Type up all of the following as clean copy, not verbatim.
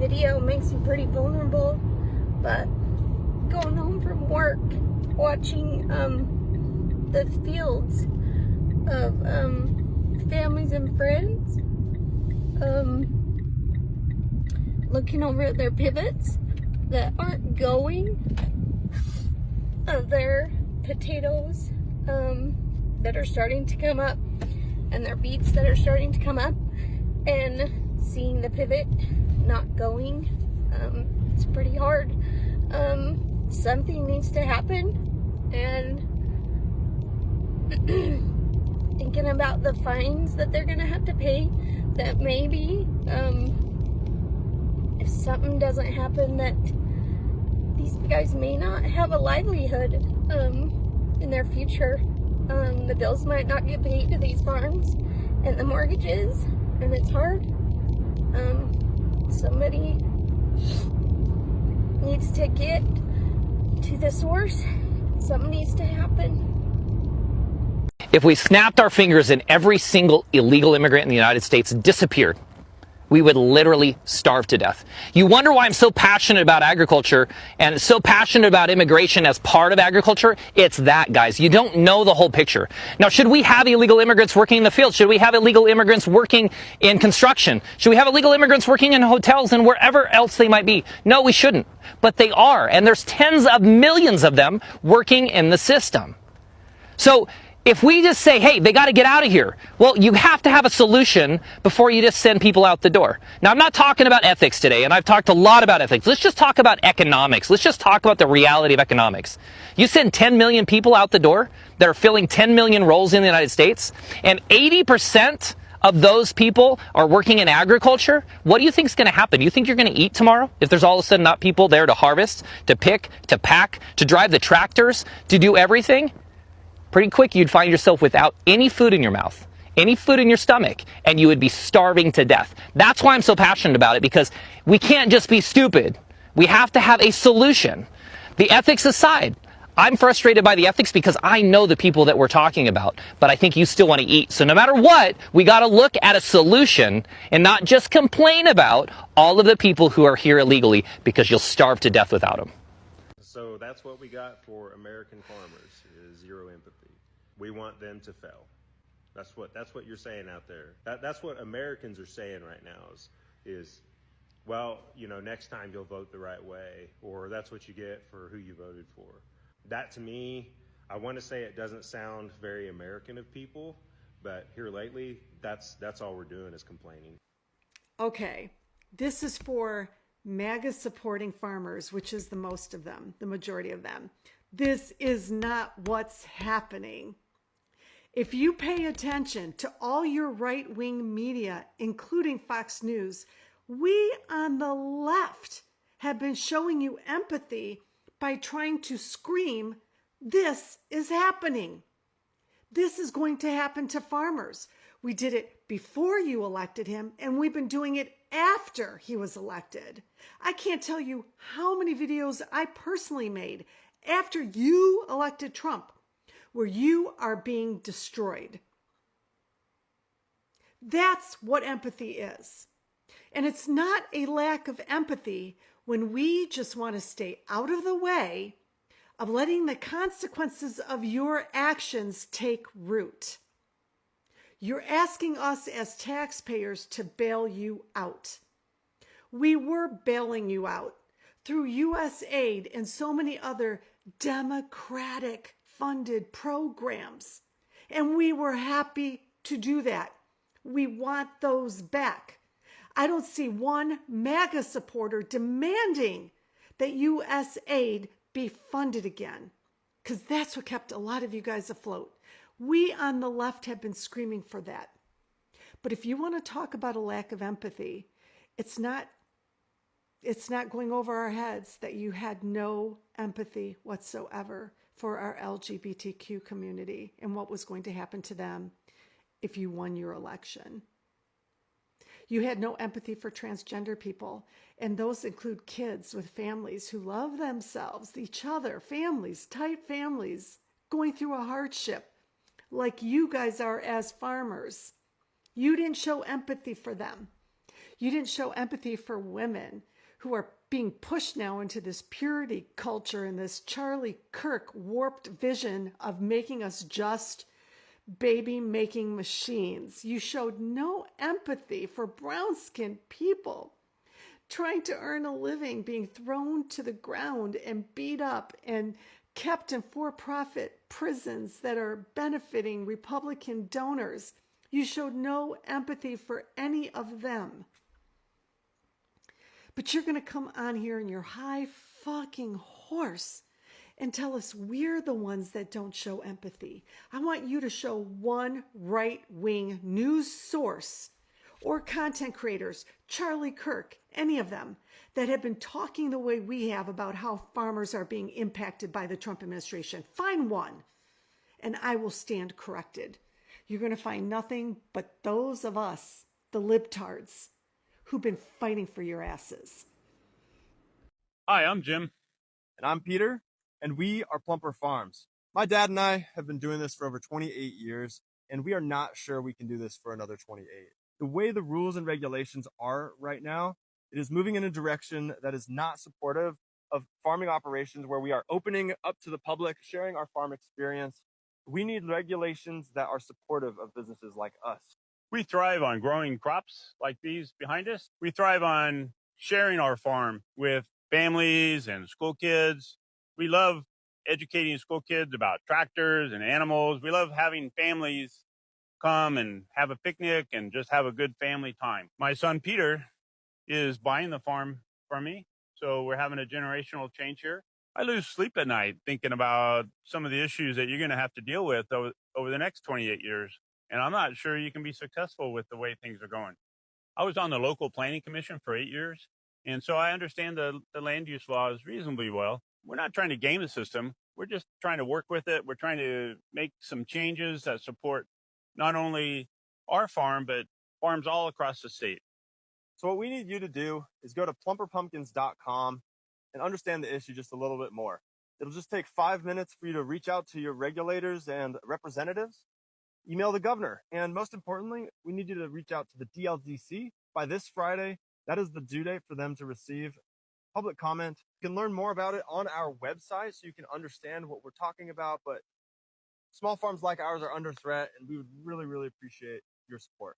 video makes me pretty vulnerable, but going home from work, watching the fields of families and friends, looking over at their pivots that aren't going, of their potatoes that are starting to come up, and their beets that are starting to come up, and seeing the pivot not going, it's pretty hard. Something needs to happen, and thinking about the fines that they're gonna have to pay, that maybe if something doesn't happen, that these guys may not have a livelihood in their future. The bills might not get paid to these farms and the mortgages, and it's hard. Somebody needs to get to the source. Something needs to happen. If we snapped our fingers and every single illegal immigrant in the United States disappeared, we would literally starve to death. You wonder why I'm so passionate about agriculture and so passionate about immigration as part of agriculture? It's that, guys. You don't know the whole picture. Now, should we have illegal immigrants working in the field? Should we have illegal immigrants working in construction? Should we have illegal immigrants working in hotels and wherever else they might be? No, we shouldn't. But they are, and there's tens of millions of them working in the system. So if we just say, hey, they got to get out of here, well, you have to have a solution before you just send people out the door. Now, I'm not talking about ethics today, and I've talked a lot about ethics. Let's just talk about economics. Let's just talk about the reality of economics. You send 10 million people out the door that are filling 10 million roles in the United States, and 80% of those people are working in agriculture. What do you think is going to happen? Do you think you're going to eat tomorrow if there's all of a sudden not people there to harvest, to pick, to pack, to drive the tractors, to do everything? Pretty quick, you'd find yourself without any food in your mouth, any food in your stomach, and you would be starving to death. That's why I'm so passionate about it, because we can't just be stupid. We have to have a solution. The ethics aside, I'm frustrated by the ethics because I know the people that we're talking about, but I think you still want to eat. So no matter what, we got to look at a solution and not just complain about all of the people who are here illegally, because you'll starve to death without them. So that's what we got for American farmers, is zero empathy. We want them to fail. That's what you're saying out there. That's what Americans are saying right now is, well, you know, next time you'll vote the right way, or that's what you get for who you voted for. That, to me, I want to say it doesn't sound very American of people, but here lately, that's all we're doing is complaining. Okay, this is for MAGA supporting farmers, which is the most of them, the majority of them. This is not what's happening. If you pay attention to all your right-wing media, including Fox News, we on the left have been showing you empathy by trying to scream, this is happening. This is going to happen to farmers. We did it before you elected him, and we've been doing it after he was elected. I can't tell you how many videos I personally made after you elected Trump, where you are being destroyed. That's what empathy is. And it's not a lack of empathy when we just want to stay out of the way of letting the consequences of your actions take root. You're asking us as taxpayers to bail you out. We were bailing you out through U.S. aid and so many other Democratic funded programs. And we were happy to do that. We want those back. I don't see one MAGA supporter demanding that U.S. aid be funded again, because that's what kept a lot of you guys afloat. We on the left have been screaming for that. But if you want to talk about a lack of empathy, it's not going over our heads that you had no empathy whatsoever for our LGBTQ community and what was going to happen to them if you won your election. You had no empathy for transgender people, and those include kids with families who love themselves, each other, families, tight families, going through a hardship like you guys are as farmers. You didn't show empathy for them. You didn't show empathy for women who are being pushed now into this purity culture and this Charlie Kirk warped vision of making us just baby-making machines. You showed no empathy for brown-skinned people trying to earn a living, being thrown to the ground and beat up and kept in for-profit prisons that are benefiting Republican donors. You showed no empathy for any of them. But you're going to come on here in your high fucking horse and tell us we're the ones that don't show empathy. I want you to show one right-wing news source or content creators, Charlie Kirk, any of them, that have been talking the way we have about how farmers are being impacted by the Trump administration. Find one, and I will stand corrected. You're going to find nothing but those of us, the libtards, who've been fighting for your asses. Hi, I'm Jim. And I'm Peter, and we are Plumper Farms. My dad and I have been doing this for over 28 years, and we are not sure we can do this for another 28. The way the rules and regulations are right now, it is moving in a direction that is not supportive of farming operations where we are opening up to the public, sharing our farm experience. We need regulations that are supportive of businesses like us. We thrive on growing crops like these behind us. We thrive on sharing our farm with families and school kids. We love educating school kids about tractors and animals. We love having families come and have a picnic and just have a good family time. My son, Peter, is buying the farm from me. So we're having a generational change here. I lose sleep at night thinking about some of the issues that you're going to have to deal with over the next 28 years. And I'm not sure you can be successful with the way things are going. I was on the local planning commission for 8 years. And so I understand the land use laws reasonably well. We're not trying to game the system. We're just trying to work with it. We're trying to make some changes that support not only our farm, but farms all across the state. So what we need you to do is go to plumperpumpkins.com and understand the issue just a little bit more. It'll just take 5 minutes for you to reach out to your regulators and representatives, email the governor, and most importantly, we need you to reach out to the DLDC by this Friday. That is the due date for them to receive public comment. You can learn more about it on our website so you can understand what we're talking about, but small farms like ours are under threat, and we would really, really appreciate your support.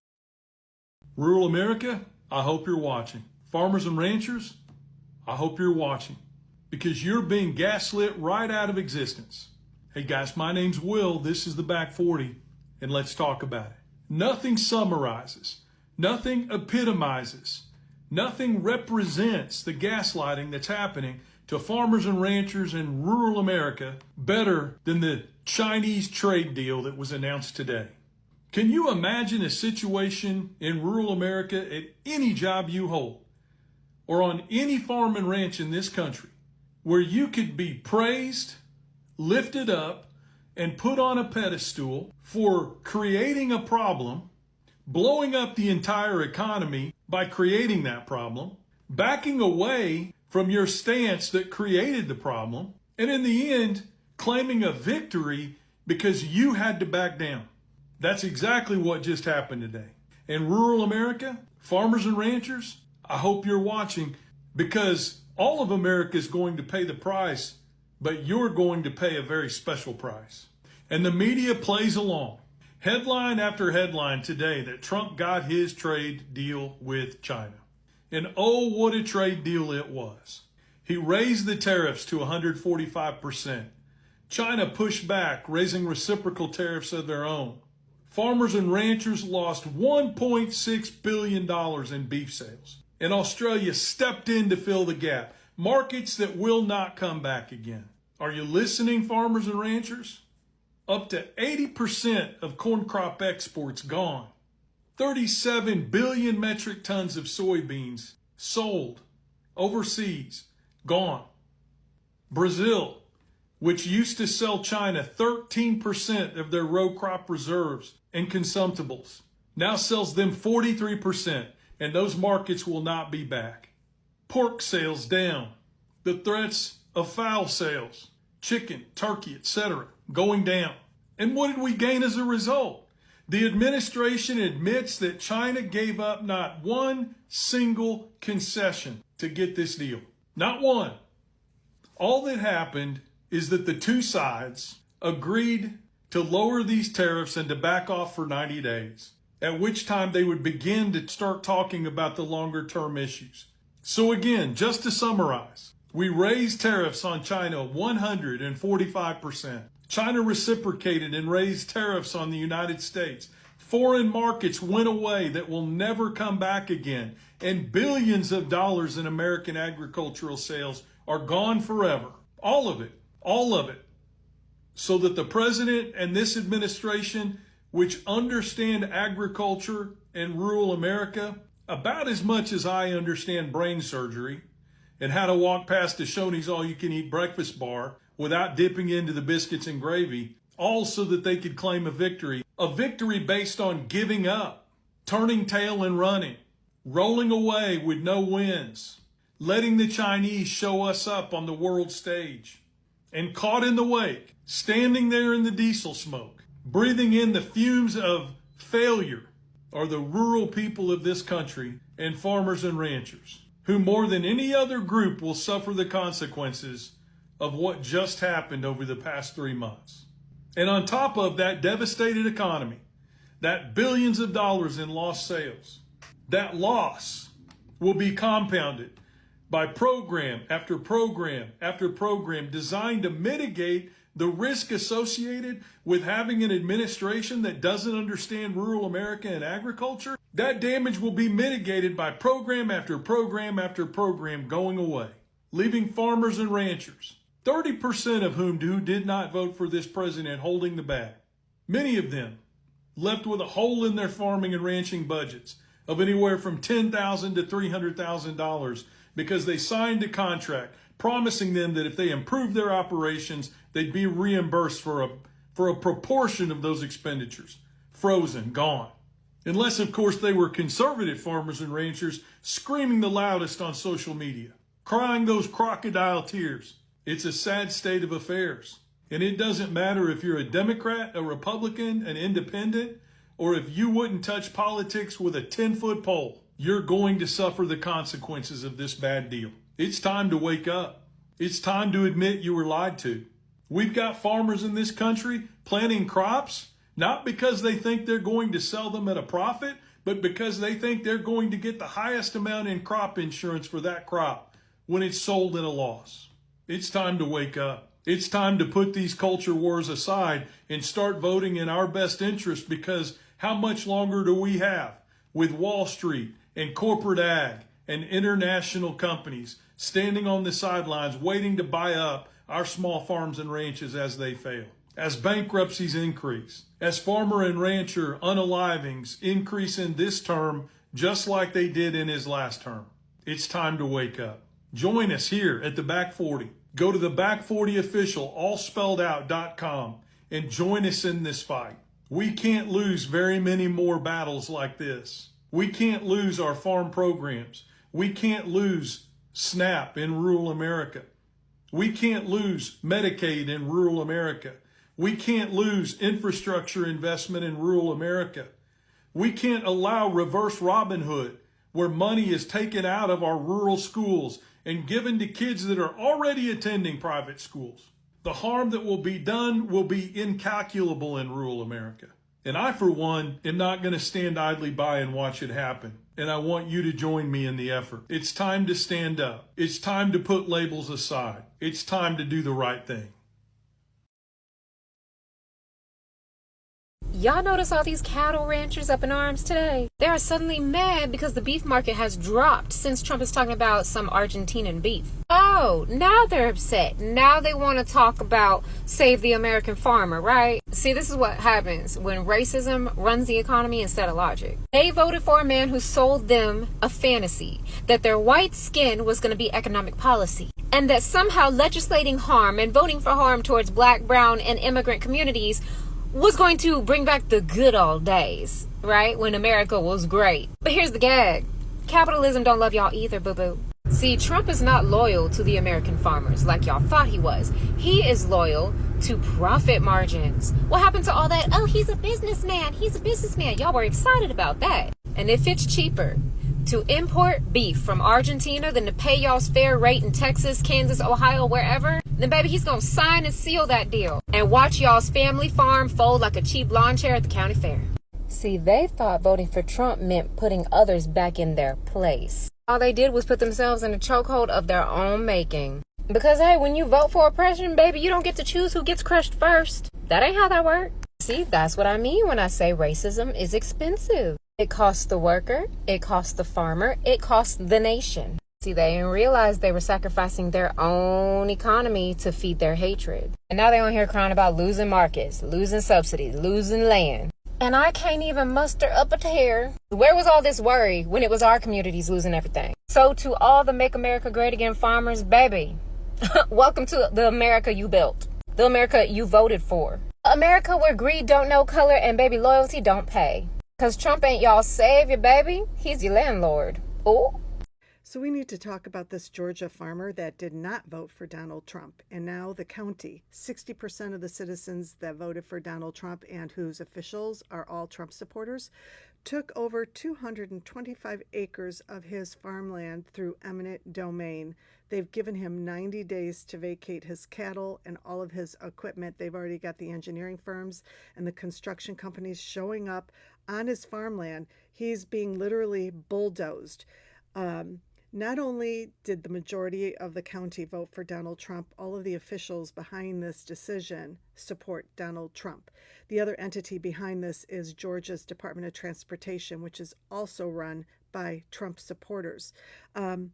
Rural America, I hope you're watching. Farmers and ranchers, I hope you're watching, because you're being gaslit right out of existence. Hey guys, my name's Will. This is the Back 40, and let's talk about it. Nothing summarizes, nothing epitomizes, nothing represents the gaslighting that's happening to farmers and ranchers in rural America better than the Chinese trade deal that was announced today. Can you imagine a situation in rural America at any job you hold or on any farm and ranch in this country where you could be praised, lifted up, and put on a pedestal for creating a problem, blowing up the entire economy by creating that problem, backing away from your stance that created the problem, and in the end, claiming a victory because you had to back down? That's exactly what just happened today. In rural America, farmers and ranchers, I hope you're watching, because all of America is going to pay the price, but you're going to pay a very special price. And the media plays along. Headline after headline today that Trump got his trade deal with China. And oh, what a trade deal it was. He raised the tariffs to 145%. China pushed back, raising reciprocal tariffs of their own. Farmers and ranchers lost $1.6 billion in beef sales. And Australia stepped in to fill the gap. Markets that will not come back again. Are you listening, farmers and ranchers? Up to 80% of corn crop exports gone. 37 billion metric tons of soybeans sold overseas, gone. Brazil, which used to sell China 13% of their row crop reserves and consumables, now sells them 43%, and those markets will not be back. Pork sales down. The threats of fowl sales, chicken, turkey, etc., going down. And what did we gain as a result? The administration admits that China gave up not one single concession to get this deal. Not one. All that happened is that the two sides agreed to lower these tariffs and to back off for 90 days, at which time they would begin to start talking about the longer term issues. So again, just to summarize, we raised tariffs on China 145%. China reciprocated and raised tariffs on the United States. Foreign markets went away that will never come back again. And billions of dollars in American agricultural sales are gone forever. All of it. All of it. So that the president and this administration, which understand agriculture and rural America about as much as I understand brain surgery and how to walk past a Shoney's all-you-can-eat breakfast bar without dipping into the biscuits and gravy, all so that they could claim a victory based on giving up, turning tail and running, rolling away with no wins, letting the Chinese show us up on the world stage, and caught in the wake, standing there in the diesel smoke, breathing in the fumes of failure, are the rural people of this country and farmers and ranchers, who more than any other group will suffer the consequences of what just happened over the past 3 months. And on top of that devastated economy, that billions of dollars in lost sales, that loss will be compounded by program after program after program designed to mitigate the risk associated with having an administration that doesn't understand rural America and agriculture. That damage will be mitigated by program after program after program going away, leaving farmers and ranchers, 30% of whom did not vote for this president, holding the bag. Many of them left with a hole in their farming and ranching budgets of anywhere from $10,000 to $300,000 because they signed a contract promising them that if they improved their operations, they'd be reimbursed for a proportion of those expenditures. Frozen, gone. Unless, of course, they were conservative farmers and ranchers screaming the loudest on social media, crying those crocodile tears. It's a sad state of affairs. And it doesn't matter if you're a Democrat, a Republican, an independent, or if you wouldn't touch politics with a 10-foot pole, you're going to suffer the consequences of this bad deal. It's time to wake up. It's time to admit you were lied to. We've got farmers in this country planting crops, not because they think they're going to sell them at a profit, but because they think they're going to get the highest amount in crop insurance for that crop when it's sold at a loss. It's time to wake up. It's time to put these culture wars aside and start voting in our best interest, because how much longer do we have with Wall Street and corporate ag and international companies standing on the sidelines waiting to buy up our small farms and ranches as they fail? As bankruptcies increase, as farmer and rancher unalivings increase in this term just like they did in his last term, it's time to wake up. Join us here at the Back 40. Go to the Back 40 Official, allspelledout.com, and join us in this fight. We can't lose very many more battles like this. We can't lose our farm programs. We can't lose SNAP in rural America. We can't lose Medicaid in rural America. We can't lose infrastructure investment in rural America. We can't allow reverse Robin Hood, where money is taken out of our rural schools and given to kids that are already attending private schools. The harm that will be done will be incalculable in rural America. And I, for one, am not going to stand idly by and watch it happen. And I want you to join me in the effort. It's time to stand up. It's time to put labels aside. It's time to do the right thing. Y'all notice all these cattle ranchers up in arms today? They are suddenly mad because the beef market has dropped since Trump is talking about some Argentinian beef. Oh, now they're upset. Now they want to talk about save the American farmer, right? See, this is what happens when racism runs the economy instead of logic. They voted for a man who sold them a fantasy that their white skin was going to be economic policy, and that somehow legislating harm and voting for harm towards black, brown, and immigrant communities was going to bring back the good old days, right? When America was great. But here's the gag. Capitalism don't love y'all either, boo-boo. See, Trump is not loyal to the American farmers like y'all thought he was. He is loyal to profit margins. What happened to all that? Oh, he's a businessman. He's a businessman. Y'all were excited about that. And if it's cheaper to import beef from Argentina than to pay y'all's fair rate in Texas, Kansas, Ohio, wherever, then baby, he's gonna sign and seal that deal and watch y'all's family farm fold like a cheap lawn chair at the county fair. See, they thought voting for Trump meant putting others back in their place. All they did was put themselves in a chokehold of their own making. Because, hey, when you vote for oppression, baby, you don't get to choose who gets crushed first. That ain't how that works. See, that's what I mean when I say racism is expensive. It costs the worker, it costs the farmer, it costs the nation. See, they didn't realize they were sacrificing their own economy to feed their hatred. And now they're on here crying about losing markets, losing subsidies, losing land. And I can't even muster up a tear. Where was all this worry when it was our communities losing everything? So to all the Make America Great Again farmers, baby, welcome to the America you built, the America you voted for. America where greed don't know color and baby loyalty don't pay. Because Trump ain't y'all savior, baby. He's your landlord. Ooh. So we need to talk about this Georgia farmer that did not vote for Donald Trump. And now the county, 60% of the citizens that voted for Donald Trump and whose officials are all Trump supporters, took over 225 acres of his farmland through eminent domain. They've given him 90 days to vacate his cattle and all of his equipment. They've already got the engineering firms and the construction companies showing up on his farmland. He's being literally bulldozed. Not only did the majority of the county vote for Donald Trump, all of the officials behind this decision support Donald Trump. The other entity behind this is Georgia's Department of Transportation, which is also run by Trump supporters. And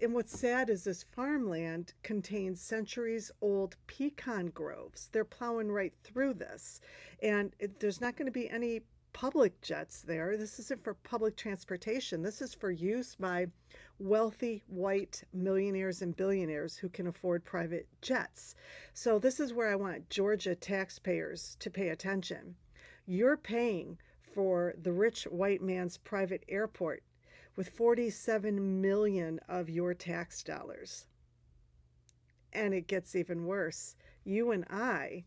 what's sad is this farmland contains centuries-old pecan groves. They're plowing right through this. And there's not going to be any public jets there. This isn't for public transportation. This is for use by wealthy white millionaires and billionaires who can afford private jets. So this is where I want Georgia taxpayers to pay attention. You're paying for the rich white man's private airport with 47 million of your tax dollars. And it gets even worse. You and I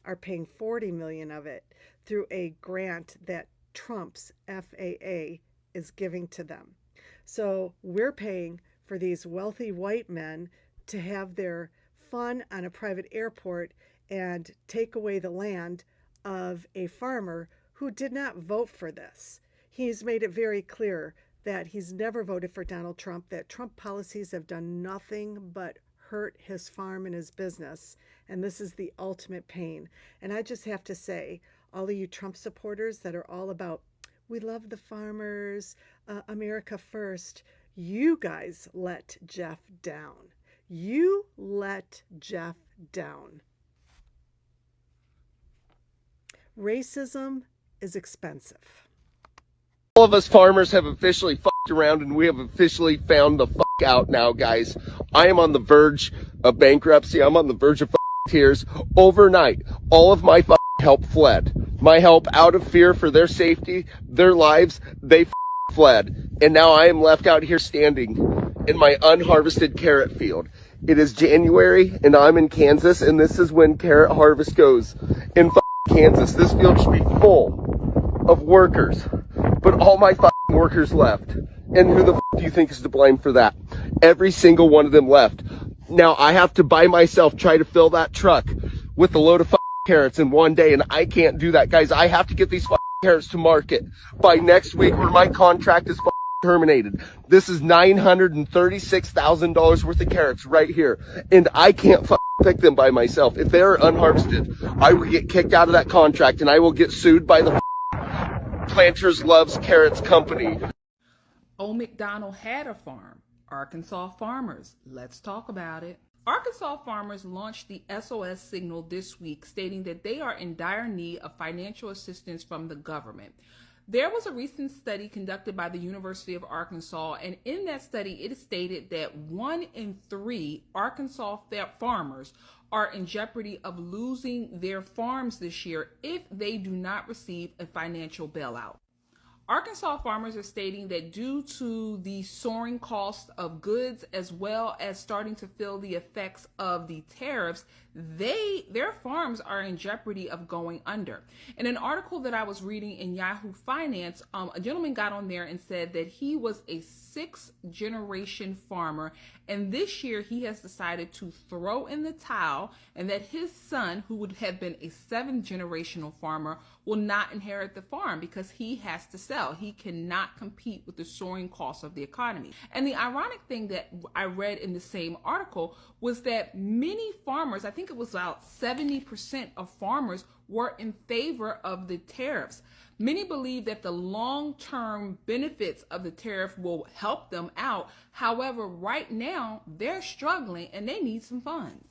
are paying 40 million of it through a grant that Trump's FAA is giving to them. So we're paying for these wealthy white men to have their fun on a private airport and take away the land of a farmer who did not vote for this. He's made it very clear that he's never voted for Donald Trump, that Trump policies have done nothing but hurt his farm and his business. And this is the ultimate pain. And I just have to say, all of you Trump supporters that are all about, we love the farmers, America first, you guys let Jeff down. You let Jeff down. Racism is expensive. All of us farmers have officially fucked around and we have officially found the fuck out now, guys. I am on the verge of bankruptcy. I'm on the verge of tears. Overnight, all of my help fled. My help, out of fear for their safety, their lives, they fled. And now I am left out here standing in my unharvested carrot field. It is January and I'm in Kansas, and this is when carrot harvest goes in Kansas. This field should be full of workers, but all my workers left. And who the do you think is to blame for that? Every single one of them left. Now I have to by myself try to fill that truck with a load of carrots in one day, and I can't do that, guys. I have to get these carrots to market by next week, or my contract is terminated. This is $936,000 worth of carrots right here, and I can't pick them by myself. If they're unharvested, I will get kicked out of that contract, and I will get sued by the Planters Loves Carrots company. Old McDonald had a farm. Arkansas farmers, let's talk about it. Arkansas farmers launched the SOS signal this week, stating that they are in dire need of financial assistance from the government. There was a recent study conducted by the University of Arkansas, and in that study, it is stated that 1 in 3 Arkansas farmers are in jeopardy of losing their farms this year if they do not receive a financial bailout. Arkansas farmers are stating that due to the soaring cost of goods, as well as starting to feel the effects of the tariffs, their farms are in jeopardy of going under. In an article that I was reading in Yahoo Finance, a gentleman got on there and said that he was a 6th-generation farmer, and this year he has decided to throw in the towel, and that his son, who would have been a 7th-generational farmer, will not inherit the farm because he has to sell. He cannot compete with the soaring cost of the economy. And the ironic thing that I read in the same article was that many farmers, I think it was about 70% of farmers, were in favor of the tariffs. Many believe that the long-term benefits of the tariff will help them out. However, right now, they're struggling and they need some funds.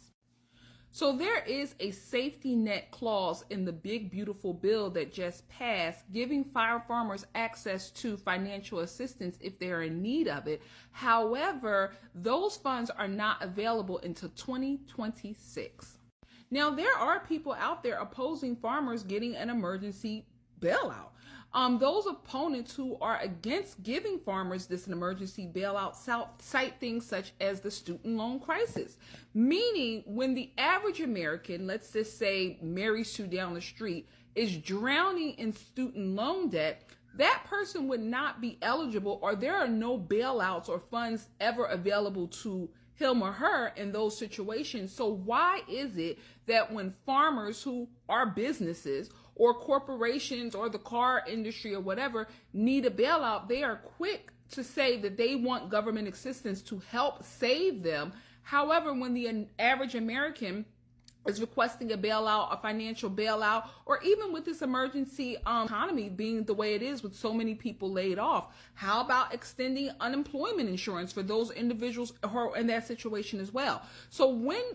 So there is a safety net clause in the big, beautiful bill that just passed, giving farmers access to financial assistance if they're in need of it. However, those funds are not available until 2026. Now, there are people out there opposing farmers getting an emergency bailout. Those opponents who are against giving farmers this an emergency bailout cite things such as the student loan crisis, meaning when the average American, let's just say Mary Sue down the street, is drowning in student loan debt, that person would not be eligible, or there are no bailouts or funds ever available to him or her in those situations. So why is it that when farmers who are businesses or corporations or the car industry or whatever need a bailout, they are quick to say that they want government assistance to help save them? However, when the average American is requesting a bailout, a financial bailout, or even with this emergency economy being the way it is with so many people laid off, how about extending unemployment insurance for those individuals who are in that situation as well? So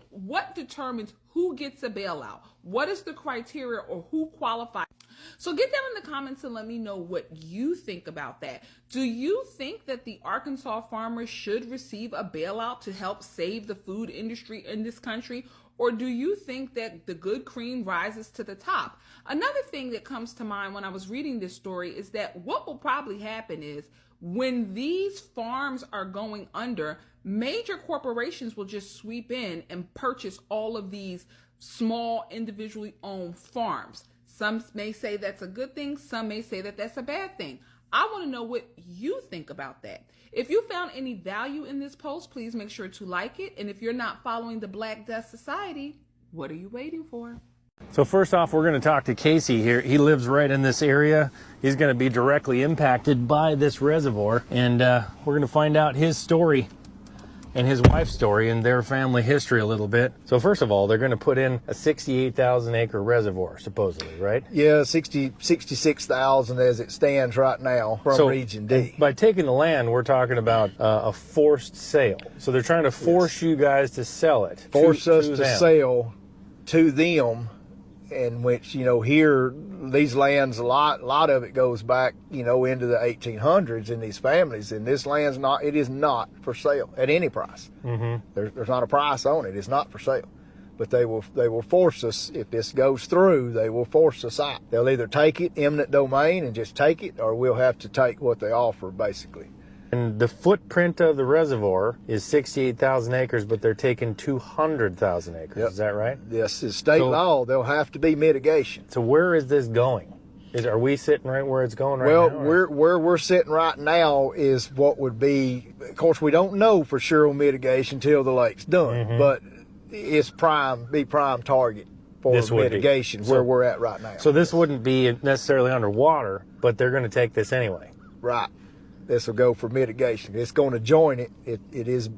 what determines who gets a bailout? What is the criteria, or who qualifies? So get down in the comments and let me know what you think about that. Do you think that the Arkansas farmers should receive a bailout to help save the food industry in this country? Or do you think that the good cream rises to the top? Another thing that comes to mind when I was reading this story is that what will probably happen is when these farms are going under, major corporations will just sweep in and purchase all of these small individually owned farms. Some may say that's a good thing. Some may say that that's a bad thing. I want to know what you think about that. If you found any value in this post, please make sure to like it. And if you're not following the Black Death Society, what are you waiting for? So first off, we're going to talk to Casey here. He lives right in this area. He's going to be directly impacted by this reservoir. And we're going to find out his story and his wife's story and their family history a little bit. So first of all, they're going to put in a 68,000 acre reservoir, supposedly, right? Yeah, 66,000 as it stands right now from Region D. By taking the land, we're talking about a forced sale. So they're trying to force you guys to sell it. Force us to sell to them, in which, you know, here, these lands, a lot of it goes back, you know, into the 1800s in these families, and this land's it is not for sale at any price. Mm-hmm. There's not a price on it. It's not for sale. But they will force us, if this goes through, they will force us out. They'll either take it, eminent domain, and just take it, or we'll have to take what they offer, basically. And the footprint of the reservoir is 68,000 acres, but they're taking 200,000 acres. Yep. Is that right? Yes, it's state law. There'll have to be mitigation. So where is this going? Are we sitting right where it's going right now? Well, where we're sitting right now is what would be, of course, we don't know for sure on mitigation until the lake's done, mm-hmm. but it's prime target for mitigation where we're at right now. So this wouldn't be necessarily underwater, but they're going to take this anyway. Right. This will go for mitigation. It's going to join it. It is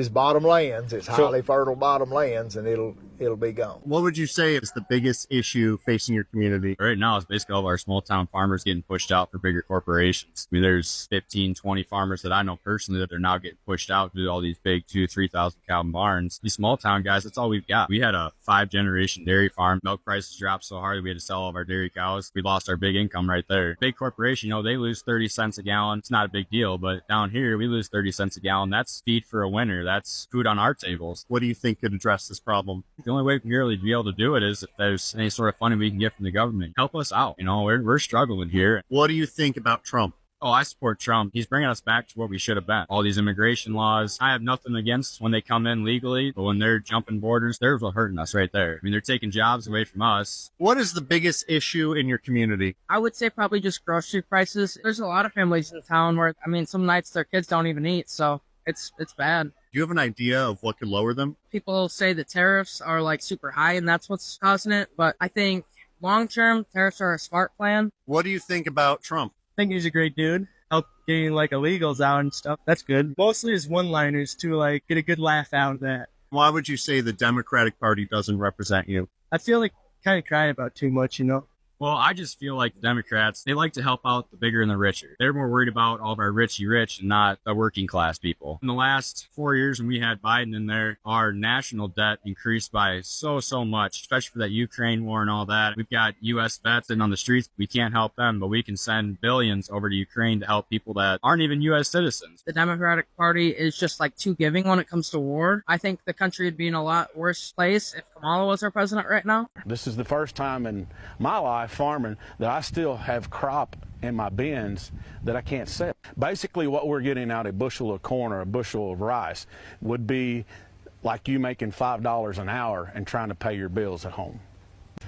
bottom lands. It's highly fertile bottom lands, and it'll be gone. What would you say is the biggest issue facing your community? Right now, it's basically all of our small town farmers getting pushed out for bigger corporations. I mean, there's 15, 20 farmers that I know personally that are now getting pushed out to all these big 2,000, 3,000 cow barns. These small town guys, that's all we've got. We had a 5-generation dairy farm. Milk prices dropped so hard we had to sell all of our dairy cows. We lost our big income right there. Big corporation, you know, they lose 30 cents a gallon. It's not a big deal, but down here, we lose 30 cents a gallon. That's feed for a winter. That's food on our tables. What do you think could address this problem? the only way we can really be able to do it is if there's any sort of funding we can get from the government. Help us out. You know, we're struggling here. What do you think about Trump? Oh, I support Trump. He's bringing us back to where we should have been. All these immigration laws, I have nothing against when they come in legally, but when they're jumping borders, they're hurting us right there. I mean, they're taking jobs away from us. What is the biggest issue in your community? I would say probably just grocery prices. There's a lot of families in town where, I mean, some nights their kids don't even eat, so it's bad. Do you have an idea of what could lower them? People say the tariffs are like super high and that's what's causing it, but I think long-term tariffs are a smart plan. What do you think about Trump? I think he's a great dude. Help getting like illegals out and stuff. That's good. Mostly his one-liners to like get a good laugh out of that. Why would you say the Democratic Party doesn't represent you? I feel like kind of crying about too much, you know? Well, I just feel like the Democrats, they like to help out the bigger and the richer. They're more worried about all of our richy rich and not the working class people. In the last 4 years when we had Biden in there, our national debt increased by so much, especially for that Ukraine war and all that. We've got U.S. vets in on the streets. We can't help them, but we can send billions over to Ukraine to help people that aren't even U.S. citizens. The Democratic Party is just like too giving when it comes to war. I think the country would be in a lot worse place if Kamala was our president right now. This is the first time in my life farming that I still have crop in my bins that I can't sell. Basically what we're getting out, a bushel of corn or a bushel of rice, would be like you making $5 an hour and trying to pay your bills at home.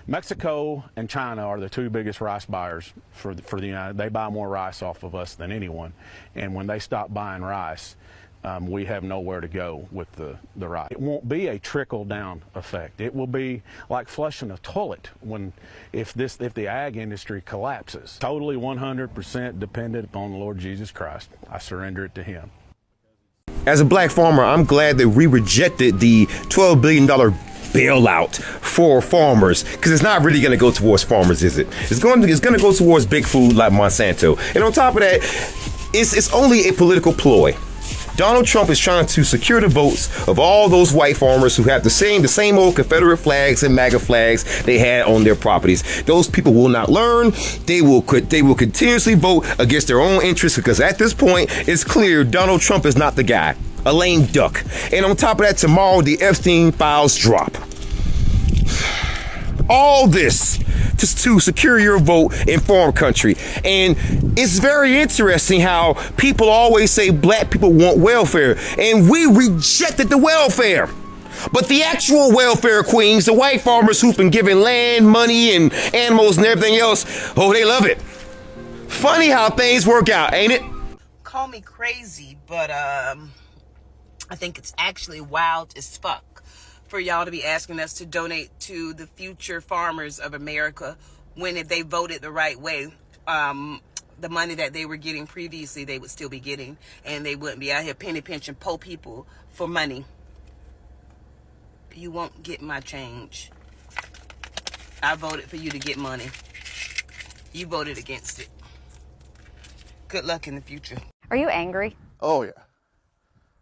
Mexico and China are the two biggest rice buyers for the United. They buy more rice off of us than anyone, and when they stop buying rice, we have nowhere to go with the rice. It won't be a trickle-down effect. It will be like flushing a toilet if the ag industry collapses. Totally 100% dependent upon the Lord Jesus Christ. I surrender it to Him. As a black farmer, I'm glad that we rejected the $12 billion bailout for farmers, because it's not really going to go towards farmers, is it? It's going to go towards big food like Monsanto. And on top of that, it's only a political ploy. Donald Trump is trying to secure the votes of all those white farmers who have the same old Confederate flags and MAGA flags they had on their properties. Those people will not learn. They will continuously vote against their own interests, because at this point, it's clear Donald Trump is not the guy. A lame duck. And on top of that, tomorrow the Epstein files drop. All this just to secure your vote in farm country. And it's very interesting how people always say black people want welfare, and we rejected the welfare. But the actual welfare queens, the white farmers who've been given land, money, and animals and everything else, oh, they love it. Funny how things work out, ain't it? Call me crazy, but I think it's actually wild as fuck for y'all to be asking us to donate to the future farmers of America, when if they voted the right way, the money that they were getting previously, they would still be getting, and they wouldn't be out here penny pinching poor people for money. You won't get my change. I voted for you to get money. You voted against it. Good luck in the future. Are you angry? Oh, yeah.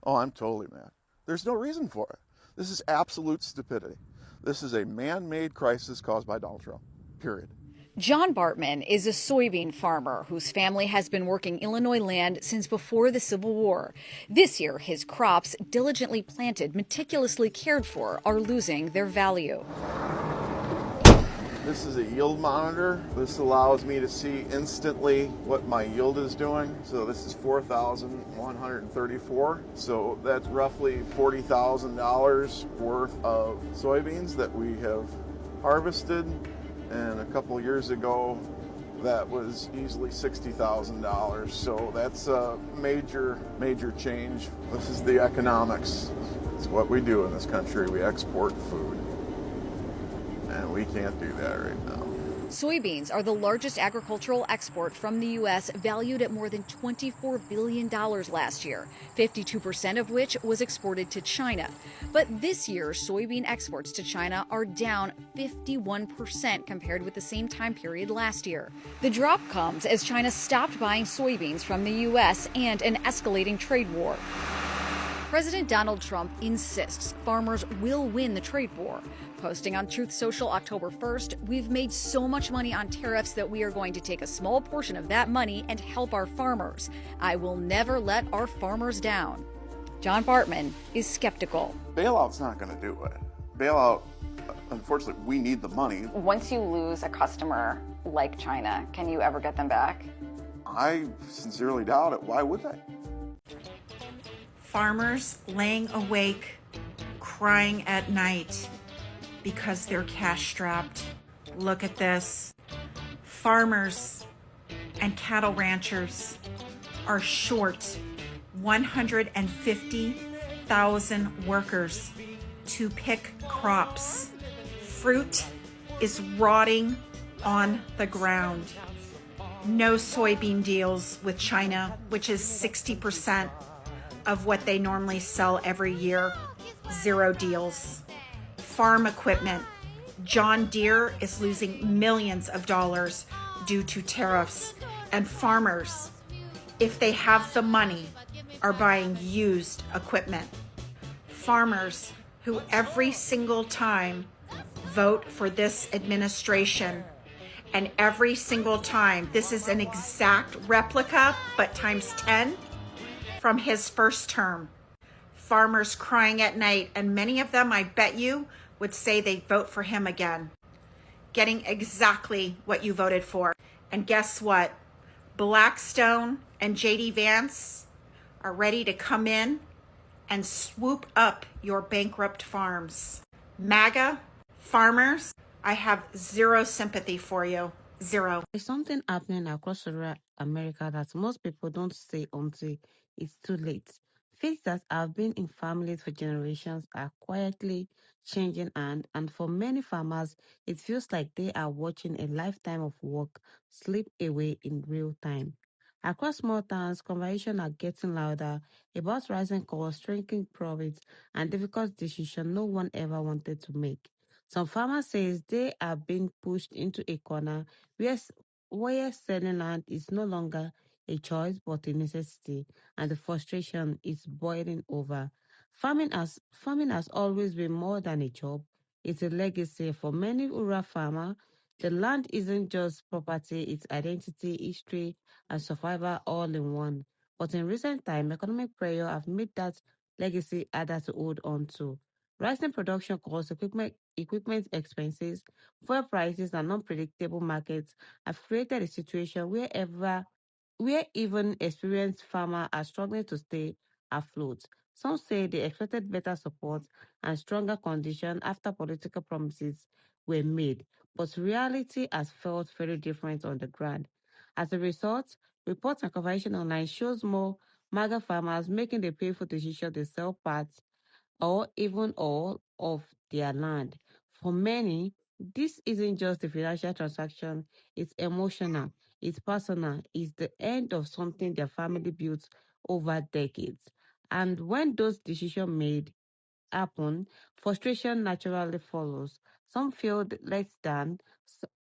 Oh, I'm totally mad. There's no reason for it. This is absolute stupidity. This is a man-made crisis caused by Donald Trump, period. John Bartman is a soybean farmer whose family has been working Illinois land since before the Civil War. This year, his crops, diligently planted, meticulously cared for, are losing their value. This is a yield monitor. This allows me to see instantly what my yield is doing. So this is 4,134. So that's roughly $40,000 worth of soybeans that we have harvested. And a couple years ago, that was easily $60,000. So that's a major change. This is the economics. It's what we do in this country. We export food. And we can't do that right now. Soybeans are the largest agricultural export from the U.S., valued at more than $24 billion last year, 52% of which was exported to China. But this year, soybean exports to China are down 51% compared with the same time period last year. The drop comes as China stopped buying soybeans from the U.S. and an escalating trade war. President Donald Trump insists farmers will win the trade war. Posting on Truth Social October 1st, "We've made so much money on tariffs that we are going to take a small portion of that money and help our farmers. I will never let our farmers down." John Bartman is skeptical. Bailout's not going to do it. bailout, unfortunately, we need the money. Once you lose a customer like China, can you ever get them back? I sincerely doubt it. Why would they? Farmers laying awake, crying at night because they're cash strapped. Look at this. Farmers and cattle ranchers are short 150,000 workers to pick crops. Fruit is rotting on the ground. No soybean deals with China, which is 60% of what they normally sell every year. Zero deals. Farm equipment. John Deere is losing millions of dollars due to tariffs, and farmers, if they have the money, are buying used equipment. Farmers who every single time vote for this administration, and every single time, this is an exact replica, but times 10 from his first term. Farmers crying at night, and many of them, I bet you, would say they'd vote for him again. Getting exactly what you voted for. And guess what? Blackstone and JD Vance are ready to come in and swoop up your bankrupt farms. MAGA, farmers, I have zero sympathy for you. Zero. There's something happening across rural America that most people don't say until it's too late. Faiths that have been in families for generations are quietly changing, and for many farmers, it feels like they are watching a lifetime of work slip away in real time. Across small towns, conversations are getting louder about rising costs, shrinking profits, and difficult decisions no one ever wanted to make. Some farmers say they are being pushed into a corner where, where selling land is no longer a choice but a necessity, and the frustration is boiling over. Farming has always been more than a job. It's a legacy for many rural farmers. The land isn't just property, it's identity, history, and survival all in one. But in recent time, economic pressure have made that legacy harder to hold on to. Rising production costs, equipment expenses, fuel prices, and unpredictable markets have created a situation where even experienced farmers are struggling to stay afloat. Some say they expected better support and stronger conditions after political promises were made, but reality has felt very different on the ground. As a result, reports and conversation online shows more MAGA farmers making the painful decision to sell parts or even all of their land. For many, this isn't just a financial transaction, it's emotional, it's personal, it's the end of something their family built over decades. And when those decisions made happen, frustration naturally follows. Some feel let down,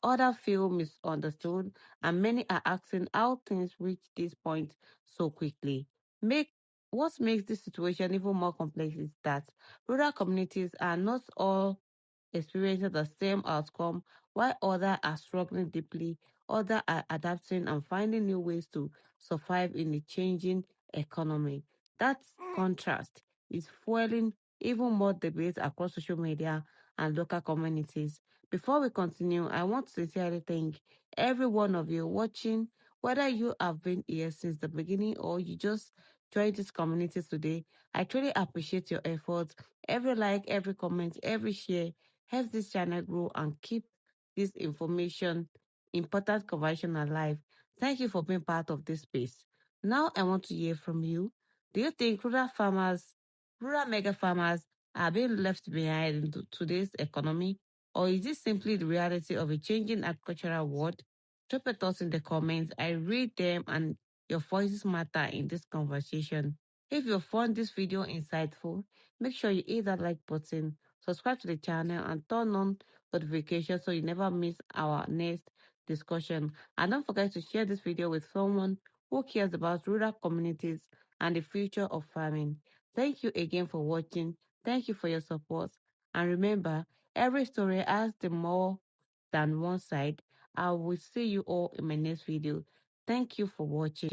others feel misunderstood, and many are asking how things reach this point so quickly. Make What makes this situation even more complex is that rural communities are not all experiencing the same outcome, while others are struggling deeply, others are adapting and finding new ways to survive in a changing economy. That contrast is fueling even more debates across social media and local communities. Before we continue, I want to sincerely thank every one of you watching, whether you have been here since the beginning or you just joined this community today. I truly appreciate your efforts. Every like, every comment, every share helps this channel grow and keep this important conversation alive. Thank you for being part of this space. Now I want to hear from you. Do you think rural mega farmers are being left behind in today's economy? Or is this simply the reality of a changing agricultural world? Drop your thoughts in the comments. I read them and your voices matter in this conversation. If you found this video insightful, make sure you hit that like button, subscribe to the channel, and turn on notifications so you never miss our next discussion. And don't forget to share this video with someone who cares about rural communities and the future of farming. Thank you again for watching. Thank you for your support. And remember, every story has the more than one side. I will see you all in my next video. Thank you for watching.